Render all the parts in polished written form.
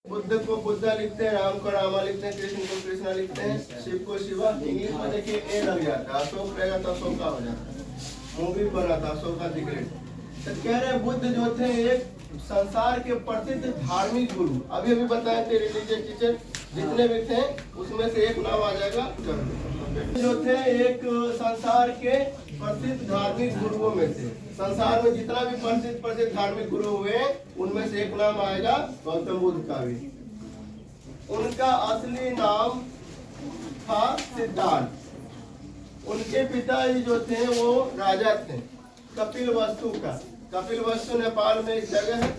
बुद्ध को बुद्धा लिखते हैं, राम को रामा लिखते हैं, कृष्ण को कृष्णा लिखते हैं, शिव को शिवा। इंग्लिश में देखिए ए लग जाता है, अशोक रहेगा तो अशोका हो जाता है। मूवी बना था अशोका द ग्रेट। तो कह रहे बुद्ध जो थे एक संसार के प्रसिद्ध धार्मिक गुरु। अभी अभी बताए थे रिलीजियस टीचर जितने भी थे उसमें से एक नाम आ जाएगा जो थे एक संसार के प्रसिद्ध धार्मिक गुरुओं में से। संसार में जितना भी प्रसिद्ध धार्मिक गुरु हुए उनमें से एक नाम आएगा गौतम बुद्ध का भी। उनका असली नाम था सिद्धार्थ। उनके पिताजी जो थे वो राजा थे कपिलवस्तु का। कपिलवस्तु नेपाल में एक जगह है,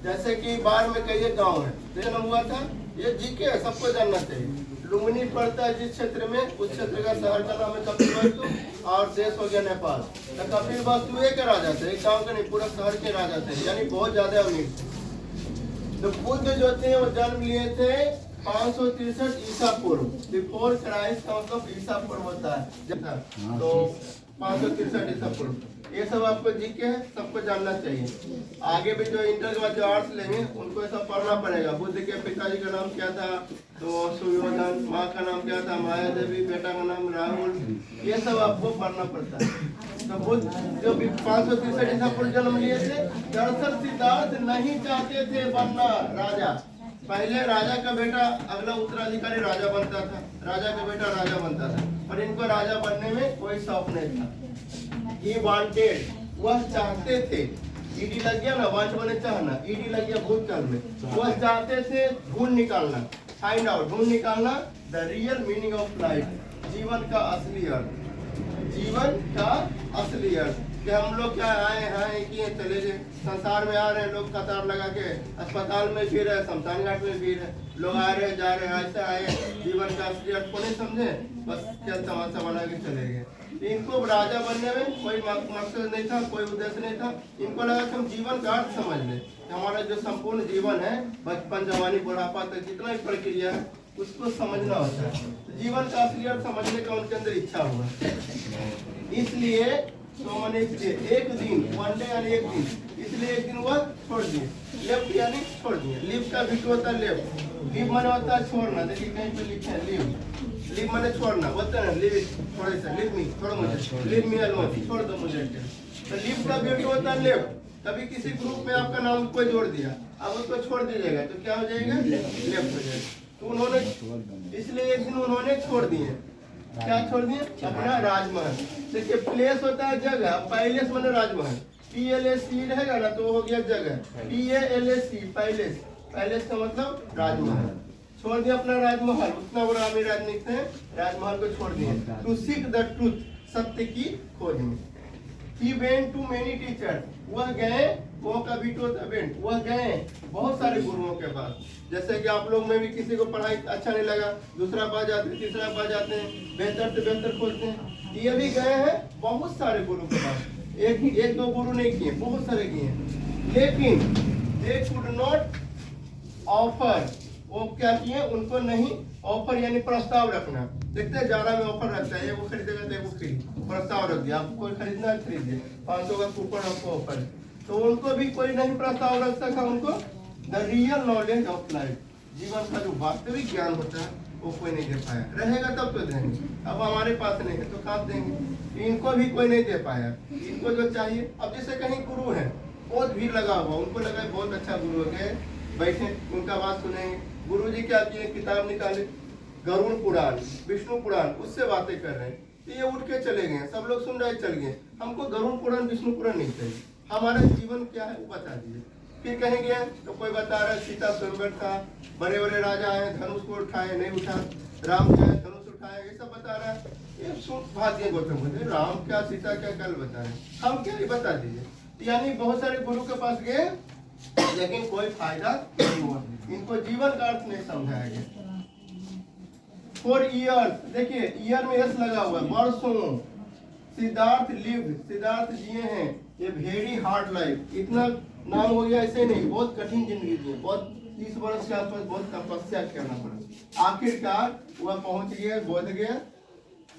जैसे कि बाढ़ में कई गांव है। जन्म हुआ था, ये जीके है, सबको जानना चाहिए। लुम्बिनी पड़ता है जिस क्षेत्र में, उस क्षेत्र का शहर का नाम है कपिलवस्तु और देश हो गया नेपाल। तो कपिलवस्तु एक राजा थे, एक गांव के नहीं, पूरा शहर के राजा थे, यानी बहुत ज्यादा अमीर थे। तो बुद्ध जो थे वो जन्म लिए थे 563 ईसा पूर्व। बिफोर क्राइस्ट का मतलब ईसा पूर्व होता है, तो 563 ईसा पूर्व। ये सब आपको जीके है, सबको जानना चाहिए। आगे भी जो इंटर के बाद जो आर्ट्स लेंगे उनको सब पढ़ना पड़ेगा। बुद्ध के पिताजी का नाम क्या था, तो सुयोधन। माँ का नाम क्या था, माया देवी। बेटा का नाम राहुल। ये सब आपको पढ़ना पड़ता है। तो बुद्ध जो 563 ईसा पूर्व जन्म लिए थे। दरअसल सिद्धार्थ नहीं चाहते थे बनना राजा। पहले राजा का बेटा अगला उत्तराधिकारी राजा बनता था, राजा का बेटा राजा बनता था, पर इनको राजा बनने में कोई शौक नहीं था। He wanted, वह चाहते थे। ईडी लग गया ना, वांट माने चाहना, ईडी लग गया भूतकाल में। वह चाहते थे ढूंढ निकालना, फाइंड आउट, ढूंढ निकालना the real meaning of life, जीवन का असली अर्थ। जीवन का असली अर्थ कि हम लोग क्या आए हैं कि चले गए। संसार में आ रहे हैं लोग कतार लगा के, अस्पताल में भी रहे, शमशान घाट में भी रहे, लोग आ रहे जा रहे हैं, ऐसा आए। जीवन का असली अर्थ को नहीं समझे, बस खेल तमाशा बना के चले गए। इनको राजा बनने में कोई मकसद नहीं था, कोई उद्देश्य नहीं था। इनको लगा कि हम जीवन का अर्थ समझ ले, हमारा जो संपूर्ण जीवन है, बचपन जवानी बुढ़ापा तक जितना भी प्रक्रिया है उसको समझना होता है। तो जीवन का असली अर्थ समझने का उनके अंदर इच्छा हुआ। इसलिए तो मैंने एक दिन, वन डे यानी एक दिन, इसलिए एक दिन वह छोड़ दिए। लेफ्ट यानी छोड़ दिए। लिव का भी होता है लेफ्ट। लिव माने होता है छोड़ना। देखिए कहीं पे लिखे है लिव। लिव माने छोड़ना होता है, लिव इट, थोड़े से, लिव मी, छोड़ो मुझे, लिव मी अलोन, छोड़ दो मुझे। तो लिव का भी होता है लेफ्ट। कभी किसी ग्रुप में आपका नाम कोई जोड़ दिया, अब उसको छोड़ दीजिएगा तो क्या हो जाएगा, लेफ्ट हो जाएगा। तो उन्होंने इसलिए एक दिन उन्होंने छोड़ दिए। क्या छोड़ दिए, अपना राजमहल। देखिए प्लेस होता है जगह, पैलेस माने राजमहल। PLAC रहेगा ना तो हो गया जगह। PALAC पैलेस, पैलेस का मतलब राजमहल। छोड़ दिया अपना राजमहल, उतना बड़ा अमीर राजनीतिक थे, राजमहल को छोड़ दिए टू सीक द ट्रूथ, सत्य की खोज में। He went to many teachers, वह गए, वो का भी तो वेंट, वह गए बहुत सारे गुरुओं के पास। जैसे कि आप लोग में भी किसी को पढ़ाई अच्छा नहीं लगा, दूसरा पास जाते हैं, तीसरा पास जाते हैं, बेहतर से बेहतर खोजते हैं। ये भी गए हैं बहुत सारे गुरु के पास, एक दो गुरु नहीं किए, बहुत सारे किए, लेकिन they could not offer, वो क्या किए, उनको नहीं ऑफर यानी प्रस्ताव रखना। देखते हैं जारा में ऑफर रखता है, वो खरीदेगा तो वो खरीद, प्रस्ताव रख दिया, आपको कोई खरीदना खरीदिए, 500 का कूपन आपको ऑफर। तो उनको भी कोई नहीं प्रस्ताव रख सका। उनको the real knowledge of life, जीवन का जो वास्तविक ज्ञान होता है वो कोई नहीं दे पाया। रहेगा तब तो देंगे, अब हमारे पास नहीं है तो कहाँ देंगे। इनको भी कोई नहीं दे पाया। इनको जो चाहिए, अब जैसे कहीं गुरु है, बहुत भीड़ लगा हुआ, उनको लगा बहुत अच्छा गुरु हो गए, बैठे उनका बात सुनेंगे। गुरु जी क्या किए, किताब निकाले, गरुड़ पुराण, विष्णु पुराण, उससे बातें कर रहे हैं। तो ये उठ के चले गए, सब लोग सुन रहे चल गए। हमको गरुड़ पुराण विष्णु पुराण नहीं चाहिए, हमारा जीवन क्या है वो बता दीजिए। फिर कहीं गए तो कोई बता रहा है सीता स्वयंवर था, बड़े बड़े राजा आए, धनुष को उठाए नहीं उठा, राम क्या है धनुष उठाए, ये सब बता रहा है। ये सुन भाग दिए गौतम बुद्ध, राम क्या सीता क्या कल बता रहे, हम क्या, ये बता दीजिए। यानी बहुत सारे गुरु के पास गए लेकिन कोई फायदा नहीं हुआ, इनको जीवन का अर्थ नहीं समझाया गया। फॉर ईयर, देखिए ईयर में एस लगा हुआ है, वर्षों सिद्धार्थ लिव्ड, सिद्धार्थ जिए हैं ये वेरी हार्ड लाइफ। इतना नाम हो गया ऐसे नहीं, बहुत कठिन जिंदगी जी, बहुत 30 वर्ष के आसपास बहुत तपस्या करना पड़ा। आखिरकार वह पहुंच गया बोध गया,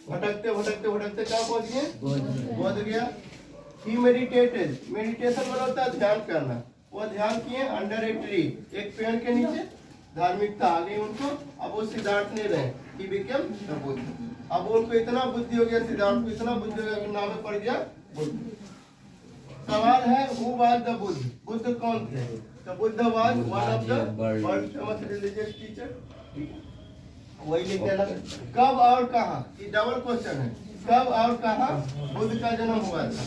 भटकते भटकते भटकते कहाँ पहुंच गए, बोध गया। ही मेडिटेटेड, मेडिटेशन मतलब होता है ध्यान करना। वो ध्यान किए अंडर ए ट्री, एक पेड़ के नीचे धार्मिकता आ गई उनको। अब वो सिद्धार्थ नहीं रहे, he became the बुद्ध। अब उनको इतना बुद्धि हो गया, सिद्धार्थ को इतना बुद्धि हो गया कि नाम में पड़ गया बुद्ध। सवाल है who was the Buddha? Buddha कौन थे? तो Buddha was one of the world famous religious teacher। वही लिखते ना, कब और कहाँ, ये डबल क्वेश्चन है, कब और कहाँ बुद्ध का जन्म हुआ था।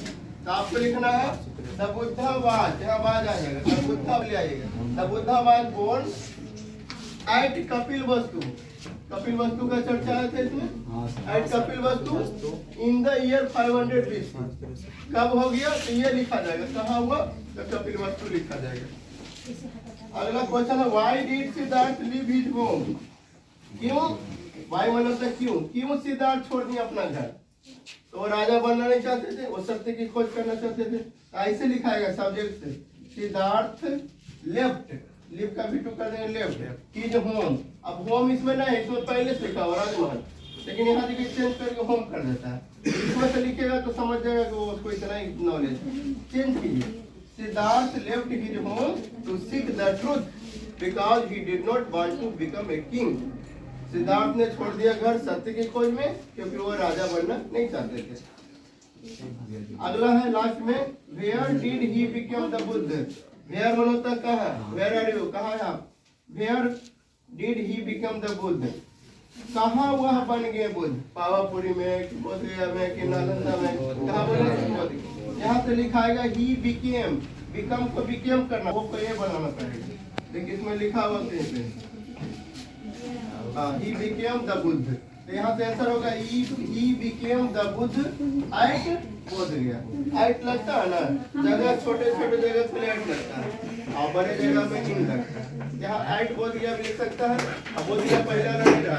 तो आपको लिखना है द बुद्धा वाज, यहाँ वाज आ जाएगा, द बुद्धा ले आइएगा, the Buddha was born at Kapilavastu. Kapil वस्तु का चर्चा है थे इसमें, एट कपिल वस्तु इन द ईयर 500 BC। कब हो गया तो ये लिखा जाएगा, कहाँ हुआ तो कपिल वस्तु लिखा जाएगा। अगला क्वेश्चन है why did Siddharth leave his home? क्यों, वाई मतलब क्यों, क्यों सिद्धार्थ छोड़ दिया अपना घर? तो वो राजा बनना नहीं चाहते थे, वो सत्य की खोज करना चाहते थे। ऐसे लिखाएगा सब्जेक्ट से, सिद्धार्थ लेफ्ट, लिव का भी टू कर देंगे लेफ्ट, हिज होम। अब होम इसमें नहीं, इसमें पहले से लिखा हुआ राजमहल, लेकिन यहाँ जगह चेंज करके होम कर देता है। इसमें से लिखेगा तो समझ जाएगा कि वो उसको इतना ही नॉलेज, चेंज कीजिए। Siddhartha left his home to seek the truth because he did not want to become a king. Siddhartha ने छोड़ दिया घर सत्य की खोज में, क्योंकि वो राजा बनना नहीं चाहते थे। अगला है लास्ट में, where did he become the Buddha? Where मनोता कहाँ, वेयर आर यू, कहाँ है आप? Where did he become the Buddha? कहाँ वह बन गए बुद्ध? पावापुरी में कि बोधगया में कि नालंदा में, कहाँ बने? यहाँ से लिखाएगा ही बिकेम, बिकम को बिकेम करना, वो को ये बनाना पड़ेगा, देखिए इसमें लिखा हुआ है he became the बुद्ध। तो यहाँ से आंसर होगा he became the Buddha at Bodhgaya. At लगता है ना, जगह छोटे छोटे जगह पे एट लगता है और बड़े जगह में इन लगता है। यहाँ एट बोधगया भी लिख सकता है, अब बोधगया पहला नहीं रहा,